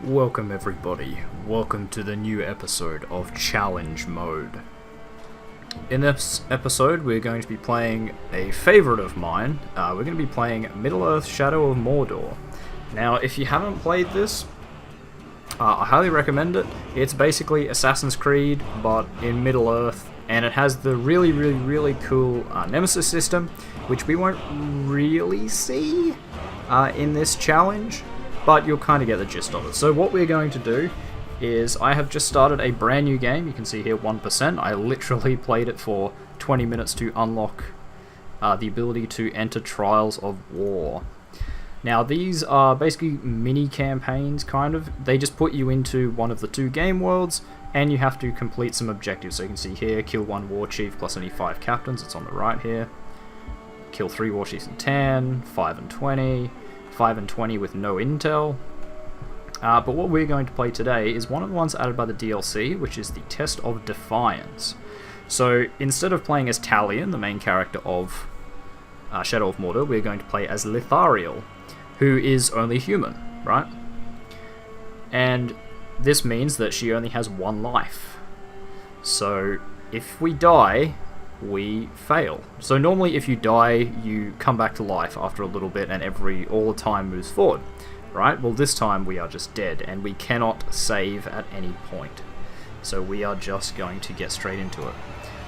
Welcome everybody, welcome to the new episode of Challenge Mode. In this episode we're going to be playing a favourite of mine. We're going to be playing Middle-earth: Shadow of Mordor. Now if you haven't played this, I highly recommend it. It's basically Assassin's Creed but in Middle-earth, and it has the really cool Nemesis system, which we won't really see in this challenge, but you'll kind of get the gist of it. So what we're going to do is, I have just started a brand new game. You can see here 1%. I literally played it for 20 minutes to unlock the ability to enter Trials of War. Now these are basically mini campaigns, kind of. They just put you into one of the two game worlds and you have to complete some objectives. So you can see here, kill 1 war chief plus any 5 captains. It's on the right here. Kill 3 war chiefs in 10, 5 and 20. 5 and 20 with no intel. But what we're going to play today is one of the ones added by the DLC, which is the Test of Defiance. So instead of playing as Talion, the main character of Shadow of Mordor, we're going to play as Lithariel, who is only human, right? And this means that she only has 1 life. So if we die, we fail. So normally if you die, you come back to life after a little bit and all the time moves forward, right? Well, this time we are just dead and we cannot save at any point. So we are just going to get straight into it.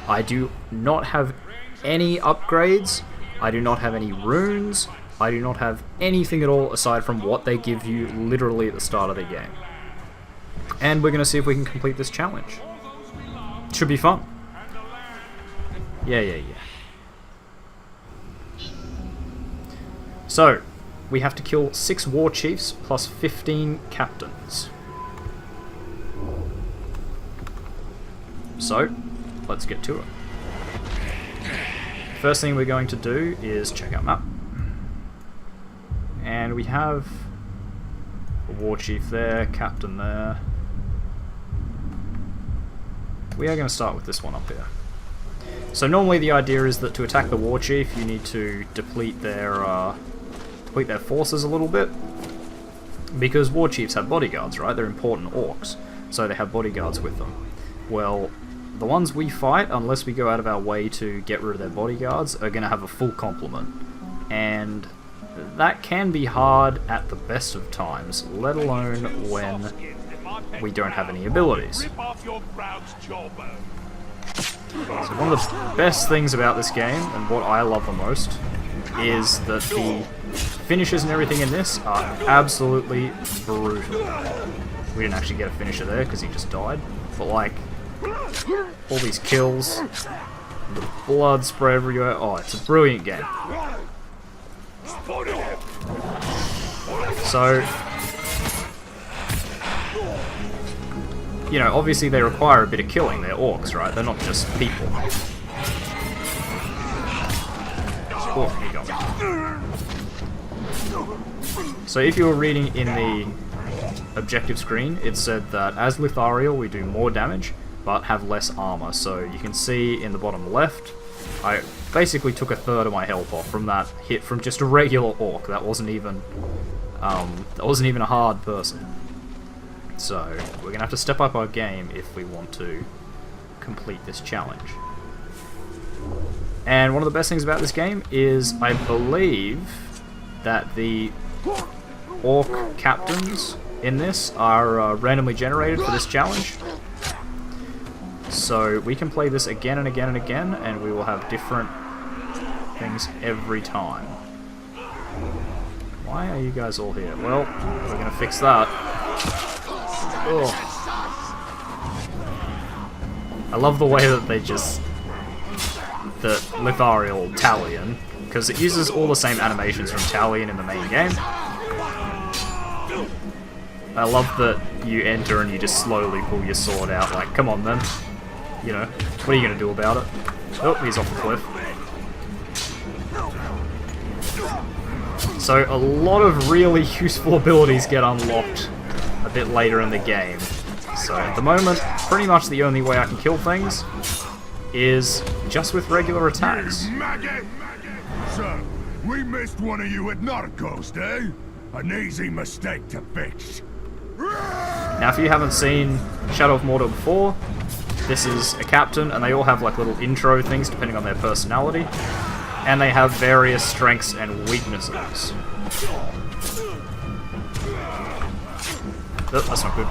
I do not have any upgrades. I do not have any runes. I do not have anything at all aside from what they give you literally at the start of the game. And we're going to see if we can complete this challenge. Should be fun. Yeah. So, we have to kill 6 war chiefs plus 15 captains. So, let's get to it. First thing we're going to do is check our map. And we have a war chief there, captain there. We are going to start with this one up here. So normally the idea is that to attack the war chief, you need to deplete their forces a little bit, because war chiefs have bodyguards, right? They're important orcs, so they have bodyguards with them. Well, the ones we fight, unless we go out of our way to get rid of their bodyguards, are going to have a full complement, and that can be hard at the best of times, let alone when we don't have any abilities. So one of the best things about this game, and what I love the most, is that the finishes and everything in this are absolutely brutal. We didn't actually get a finisher there because he just died, but like, all these kills, the blood spray everywhere, oh, it's a brilliant game. So, you know, obviously they require a bit of killing. They're orcs, right? They're not just people. Oh, here you go. So if you were reading in the objective screen, it said that as Lithariel we do more damage, but have less armor. So you can see in the bottom left, I basically took 1/3 of my health off from that hit from just a regular orc. That wasn't even a hard person. So, we're going to have to step up our game if we want to complete this challenge. And one of the best things about this game is, I believe, that the orc captains in this are randomly generated for this challenge. So, we can play this again and again and again, and we will have different things every time. Why are you guys all here? Well, we're going to fix that. Oh. I love the way that they just... the Lithariel Talion, because it uses all the same animations from Talion in the main game. I love that you enter and you just slowly pull your sword out, like, come on then. You know, what are you going to do about it? Oh, he's off the cliff. So a lot of really useful abilities get unlocked a bit later in the game. So at the moment, pretty much the only way I can kill things is just with regular attacks. So, we missed one of you at Narcos, eh? An easy mistake to fix. Now, if you haven't seen Shadow of Mordor before, this is a captain, and they all have like little intro things depending on their personality, and they have various strengths and weaknesses. Oh, that's not good.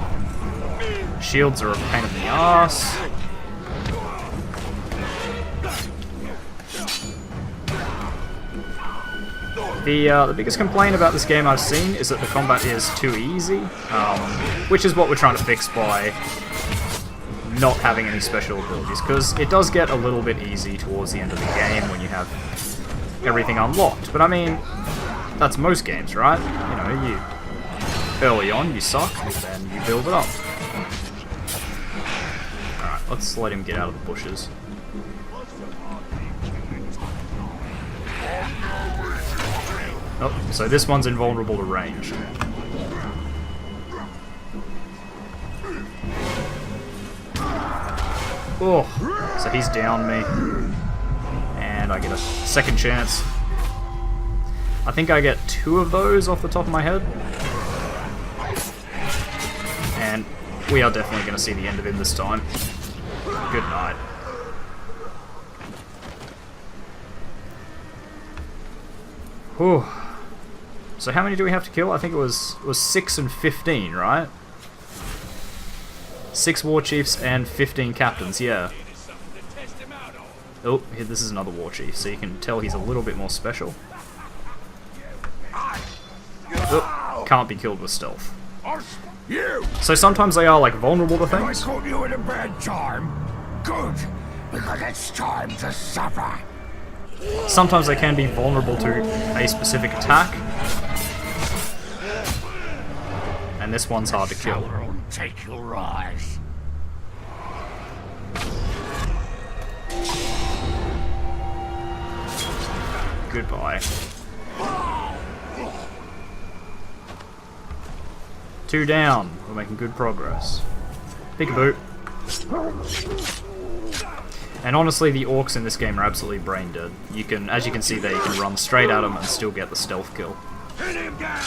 Shields are a pain in the ass. The biggest complaint about this game I've seen is that the combat is too easy, which is what we're trying to fix by not having any special abilities, because it does get a little bit easy towards the end of the game when you have everything unlocked. But I mean, that's most games, right? You know, early on you suck, then you build it up. Alright, let's let him get out of the bushes. Oh, so this one's invulnerable to range. Oh, so he's down me. And I get a second chance. I think I get 2 of those off the top of my head. And we are definitely going to see the end of him this time. Good night. Whew. So how many do we have to kill? I think it was 6 and 15, right? 6 war chiefs and 15 captains, yeah. Oh, here, this is another war chief, so you can tell he's a little bit more special. Oh, can't be killed with stealth. So sometimes they are like vulnerable to things. I caught you in a bad time. Good, because it's time to suffer. Sometimes they can be vulnerable to a specific attack. And this one's hard to kill. Take your rise. Goodbye. 2 down. We're making good progress. Peekaboo. And honestly, the orcs in this game are absolutely brain dead. You can, as you can see there, you can run straight at them and still get the stealth kill. Hit him down.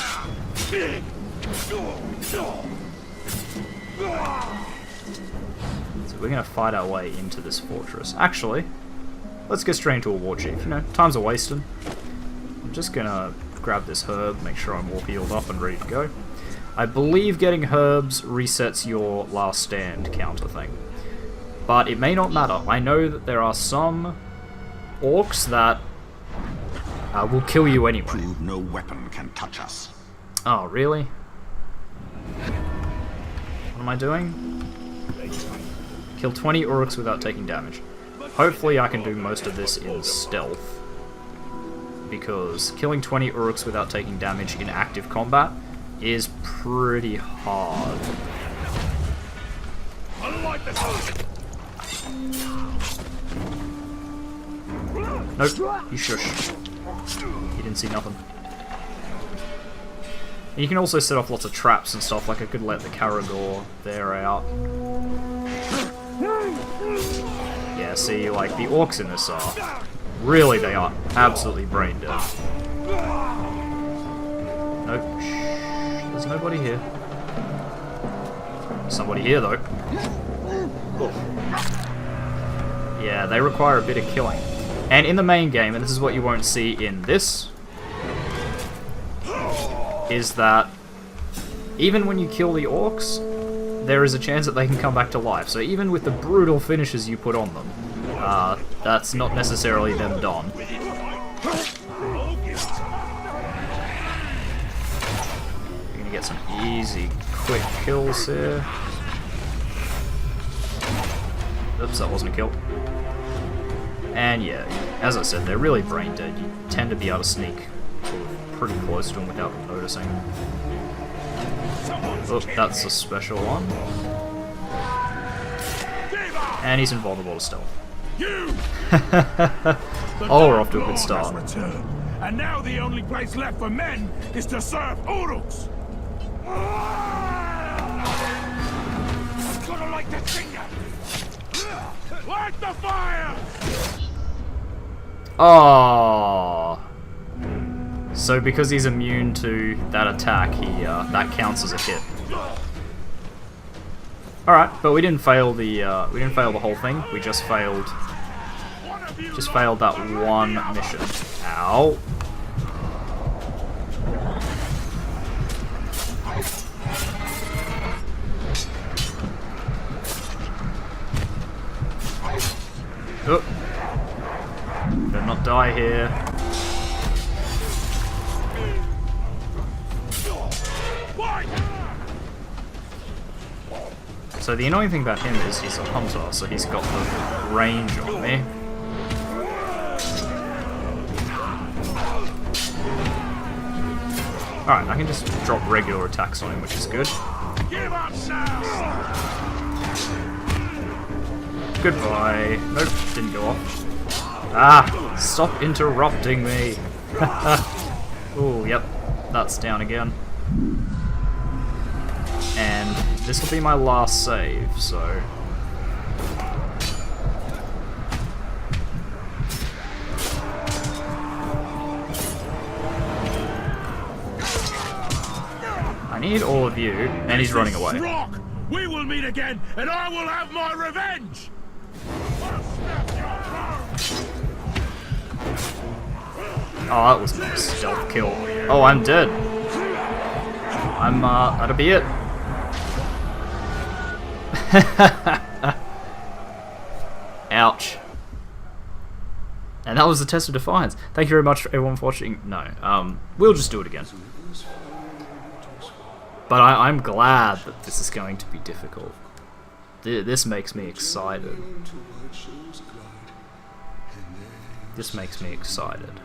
So we're gonna fight our way into this fortress. Actually, let's get straight into a war chief. You know, time's a wasting. I'm just gonna grab this herb, make sure I'm all healed up and ready to go. I believe getting herbs resets your last stand counter thing. But it may not matter. I know that there are some orcs that will kill you anyway. Prove no weapon can touch us. Oh, really? What am I doing? Kill 20 Orcs without taking damage. Hopefully I can do most of this in stealth, because killing 20 Orcs without taking damage in active combat is pretty hard. Nope, you shush. You didn't see nothing. And you can also set off lots of traps and stuff, like I could let the Caragor there out. Yeah, see, like, the orcs in this are... Really, they are absolutely brain dead. Nope, shh, there's nobody here. Somebody here, though. Oof. Yeah, they require a bit of killing. And in the main game, and this is what you won't see in this, is that even when you kill the orcs, there is a chance that they can come back to life. So even with the brutal finishes you put on them, that's not necessarily them done. You're gonna get some easy, quick kills here. Oops, that wasn't a kill. And yeah, as I said, they're really brain dead. You tend to be able to sneak sort of pretty close to them without them noticing. Oh, that's a special one. And he's invulnerable to stealth. Oh, we're off to a good start. And now the only place left for men is to serve Oryx. I'm gonna light the finger. Light the fire! Oh. So because he's immune to that attack, he that counts as a hit. Alright, but we didn't fail the whole thing. We just failed that one mission. Ow. Oh. Better not die here. So the annoying thing about him is he's a hunter, so he's got the range on me. Alright, I can just drop regular attacks on him, which is good. Goodbye. Nope, didn't go off. Ah, stop interrupting me. Oh, yep, that's down again. And this will be my last save, so... I need all of you, and he's running away. Rock, we will meet again, and I will have my revenge! Oh, that was a stealth kill. Oh, I'm dead. That'll be it. Ouch. And that was the test of defiance. Thank you very much for everyone for watching. No, we'll just do it again. But I'm glad that this is going to be difficult. This makes me excited. This makes me excited.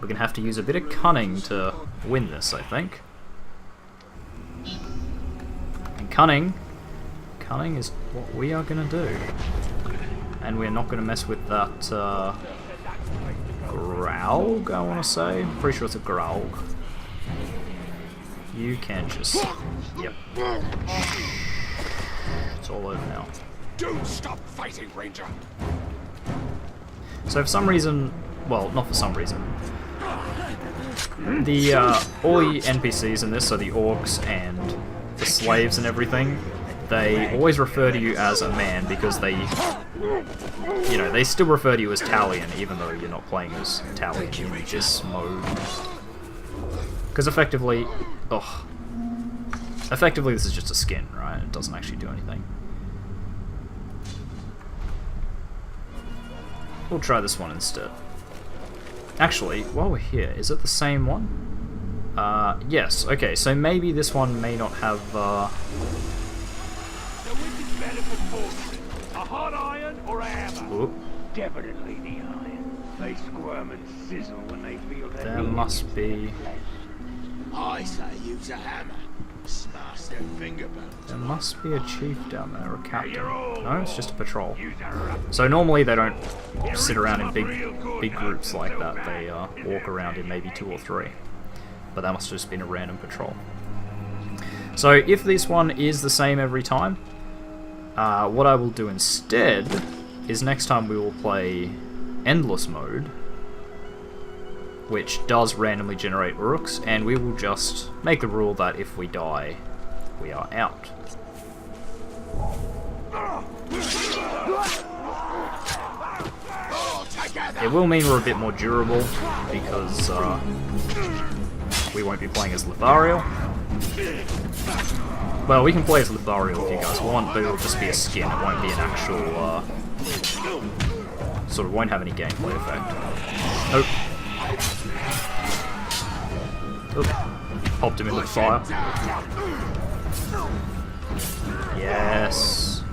We're gonna have to use a bit of cunning to win this, I think. And cunning is what we are gonna do. And we're not gonna mess with that Graug, I wanna say. I'm pretty sure it's a Graug. You can just... Yep. It's all over now. Don't stop fighting, Ranger. So for some reason... Well, not for some reason. The, all the NPCs in this, so the Orcs and the slaves and everything, they always refer to you as a man because they... You know, they still refer to you as Talion, even though you're not playing as Talion in this mode. Because effectively... Ugh. Effectively this is just a skin, right? It doesn't actually do anything. We'll try this one instead. Actually, while we're here, is it the same one? Yes, okay, so maybe this one may not have, The wind is better for fortune. A hot iron or a hammer? Whoop. Definitely the iron. They squirm and sizzle when they feel that. There must be... I say use a hammer. Smash their finger bones. There must be a chief down there, or a captain. No, it's just a patrol. So normally they don't sit around in big groups like that. They walk around in maybe 2 or 3. But that must have just been a random patrol. So if this one is the same every time, what I will do instead is next time we will play Endless Mode, which does randomly generate Orcs, and we will just make the rule that if we die, we are out. It will mean we're a bit more durable, because we won't be playing as Lithariel. Well, we can play as Lithariel if you guys want, but it'll just be a skin, it won't be an actual, sort of won't have any gameplay effect. Nope. Oop. Popped him in the fire. Yes.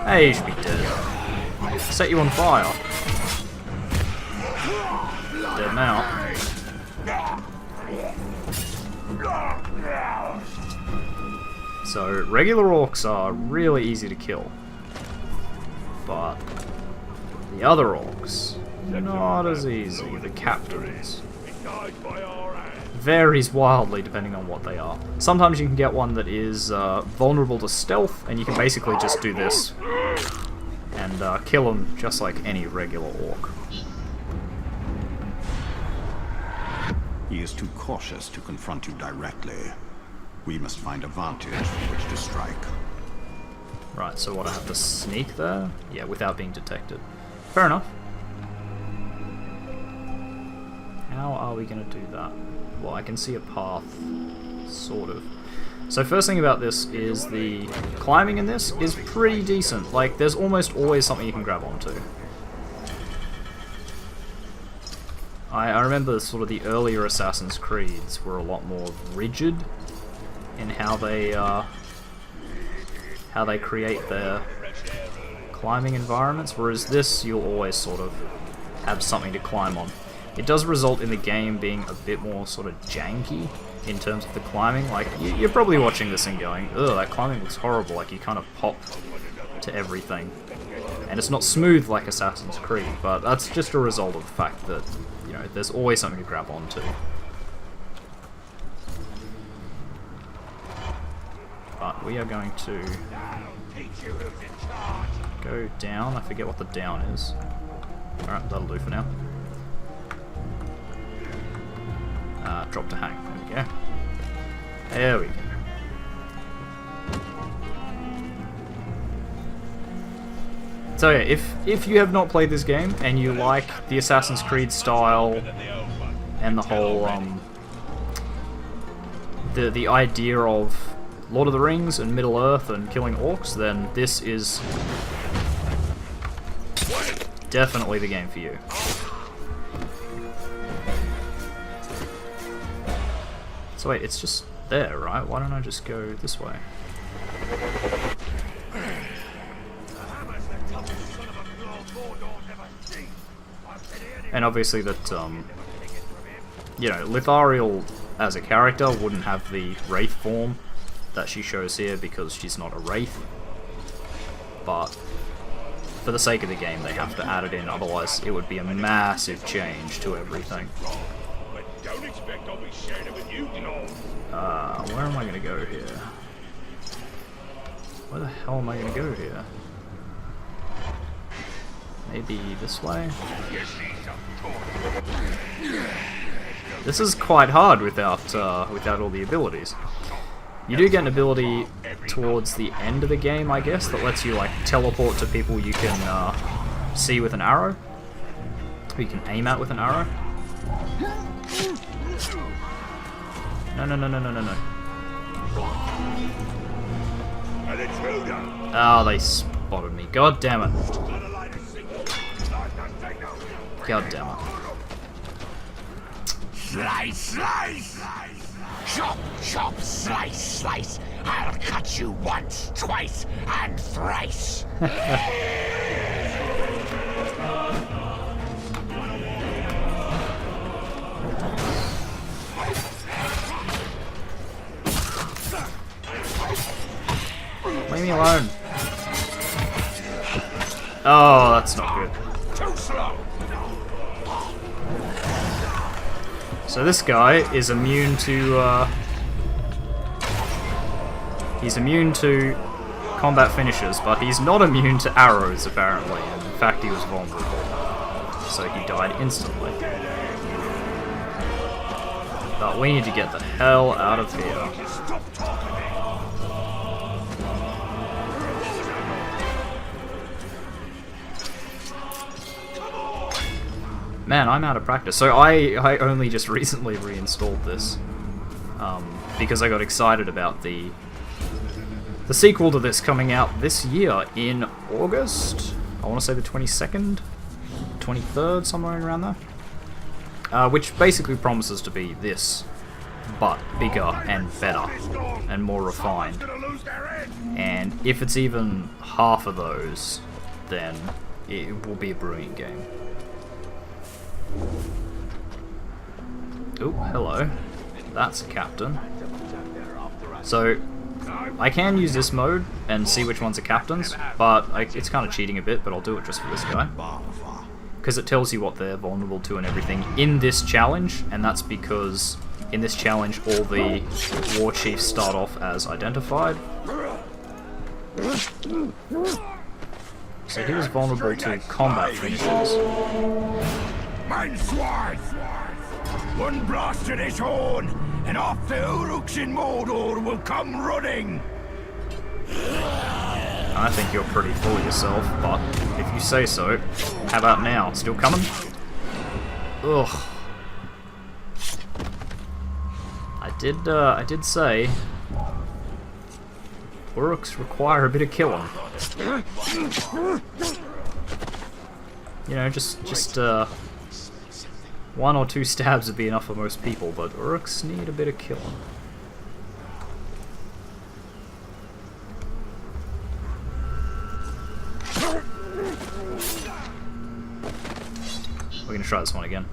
Hey, you should be dead. Set you on fire. Dead now. So, regular Orcs are really easy to kill. But the other Orcs, not as easy. The captains. Varies wildly depending on what they are. Sometimes you can get one that is vulnerable to stealth, and you can basically just do this and kill them just like any regular Orc. He is too cautious to confront you directly. We must find a vantage from which to strike. Right, so what, I have to sneak there? Yeah, without being detected. Fair enough. How are we going to do that? Well, I can see a path, sort of. So first thing about this is the climbing in this is pretty decent. Like, there's almost always something you can grab onto. I remember sort of the earlier Assassin's Creeds were a lot more rigid in how they create their climbing environments, whereas this you'll always sort of have something to climb on. It does result in the game being a bit more sort of janky in terms of the climbing. Like, you're probably watching this and going, ugh, that climbing looks horrible, like you kind of pop to everything. And it's not smooth like Assassin's Creed, but that's just a result of the fact that, you know, there's always something to grab onto. But we are going to go down. I forget what the down is. Alright, that'll do for now. Drop to hang. There we go. There we go. So yeah, if you have not played this game and you like the Assassin's Creed style and the whole the idea of Lord of the Rings and Middle Earth and killing orcs, then this is definitely the game for you. So wait, it's just there, right? Why don't I just go this way? And obviously that, you know, Lithariel as a character wouldn't have the Wraith form that she shows here because she's not a Wraith. But for the sake of the game, they have to add it in, otherwise it would be a massive change to everything. Where am I going to go here? Where the hell am I going to go here? Maybe this way? This is quite hard without all the abilities. You do get an ability towards the end of the game, I guess, that lets you like teleport to people you can see with an arrow. Or you can aim at with an arrow. No, no, no, no, no, no, no. Oh, they spotted me. God damn it. God damn it. Slice, slice! Chop, chop, slice, slice! I'll cut you once, twice, and thrice! Leave me alone. Oh, that's not good. Too slow! So this guy is immune to, he's immune to combat finishes, but he's not immune to arrows, apparently, and in fact he was vulnerable. So he died instantly. But we need to get the hell out of here. Man, I'm out of practice. So I only just recently reinstalled this because I got excited about the sequel to this coming out this year in August. I want to say the 22nd, 23rd, somewhere around there. Which basically promises to be this, but bigger and better and more refined. And if it's even half of those, then it will be a brilliant game. Oh, hello. That's a captain. So, I can use this mode and see which ones are captains, but it's kind of cheating a bit, but I'll do it just for this guy. Because it tells you what they're vulnerable to and everything in this challenge, and that's because in this challenge all the war chiefs start off as identified. So he was vulnerable to combat finishes. Mein Sword! One blast to this horn, and off the Uryx in Mordor will come running. I think you're pretty full of yourself, but if you say so. How about now? Still coming? Ugh. I did say Orcs require a bit of killing. You know, just one or two stabs would be enough for most people, but Orcs need a bit of killing. We're gonna try this one again.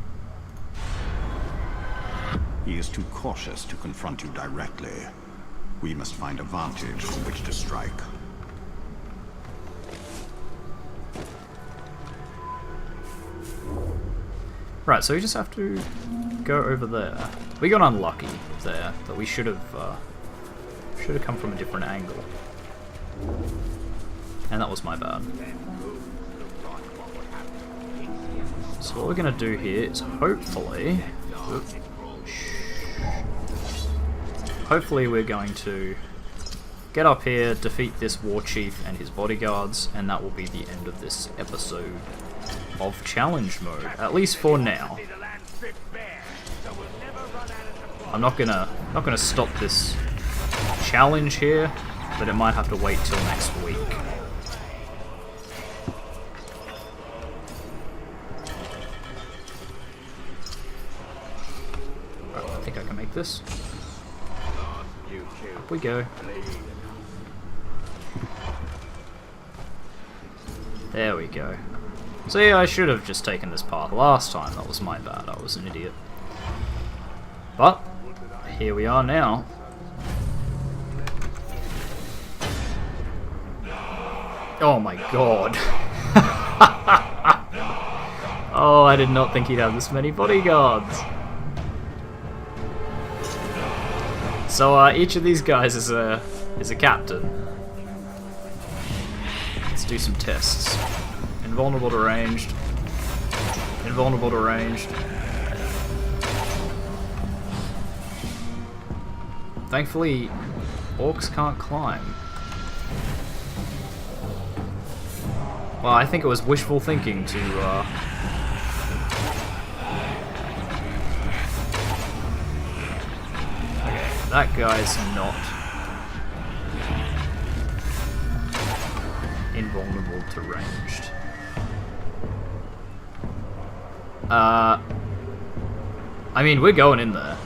He is too cautious to confront you directly. We must find a vantage from which to strike. Right, so we just have to go over there. We got unlucky there, but we should have come from a different angle. And that was my bad. So what we're gonna do here is hopefully we're going to get up here, defeat this war chief and his bodyguards, and that will be the end of this episode of challenge mode, at least for now. I'm not gonna stop this challenge here, but it might have to wait till next week. Right, I think I can make this. Up we go. There we go. See, I should have just taken this path last time. That was my bad. I was an idiot. But here we are now. Oh my god. Oh, I did not think he'd have this many bodyguards. So each of these guys is a captain. Let's do some tests. Invulnerable to ranged. Invulnerable to ranged. Thankfully, orcs can't climb. Well, I think it was wishful thinking to okay, that guy's not invulnerable to ranged. I mean, we're going in there.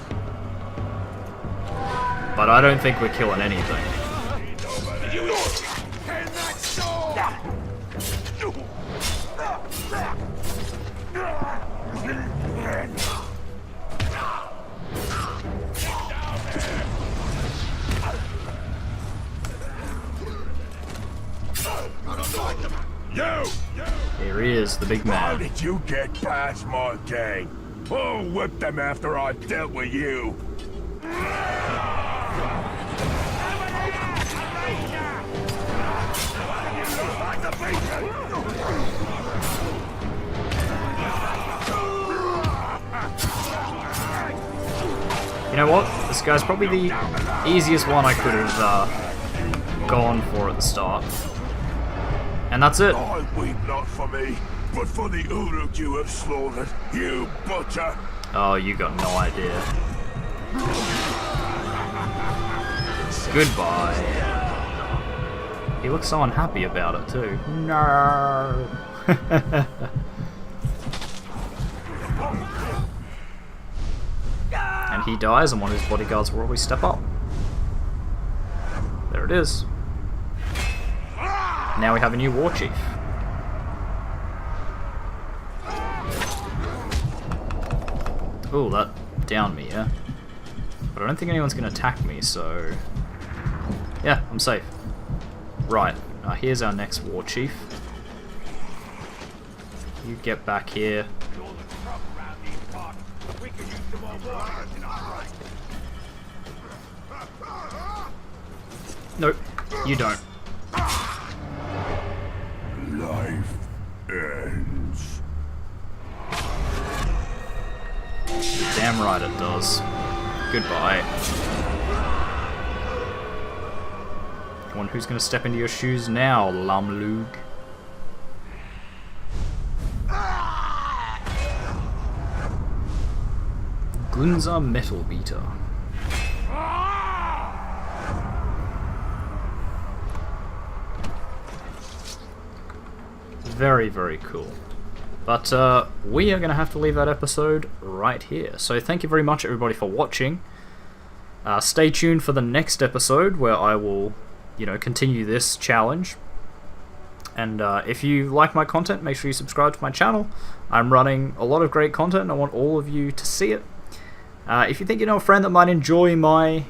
But I don't think we're killing anything. Here he is, the big man. How did you get past my gang? Oh, whip them after I dealt with you. You know what? This guy's probably the easiest one I could have gone for at the start. And that's it. I weep not for me, but for the Uruk you have slaughtered, you butcher. Oh, you got no idea. Goodbye. He looks so unhappy about it too. No. And he dies, and one of his bodyguards will always step up. There it is. Now we have a new war chief. Ooh, that downed me, yeah? But I don't think anyone's going to attack me, so... yeah, I'm safe. Right, here's our next war chief. You get back here. Nope, you don't. Life ends. You're damn right it does. Goodbye. Come on, who's going to step into your shoes now, Lumlug? Gunza Metal Beater. Very, very cool. But we are going to have to leave that episode right here. So thank you very much, everybody, for watching. Stay tuned for the next episode where I will, continue this challenge. And if you like my content, make sure you subscribe to my channel. I'm running a lot of great content and I want all of you to see it. If you think you know a friend that might enjoy my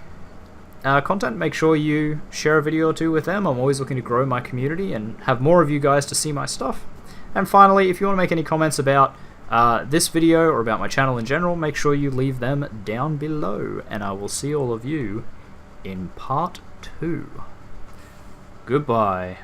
content, make sure you share a video or two with them. I'm always looking to grow my community and have more of you guys to see my stuff. And finally, if you want to make any comments about this video or about my channel in general, make sure you leave them down below. And I will see all of you in part 2. Goodbye.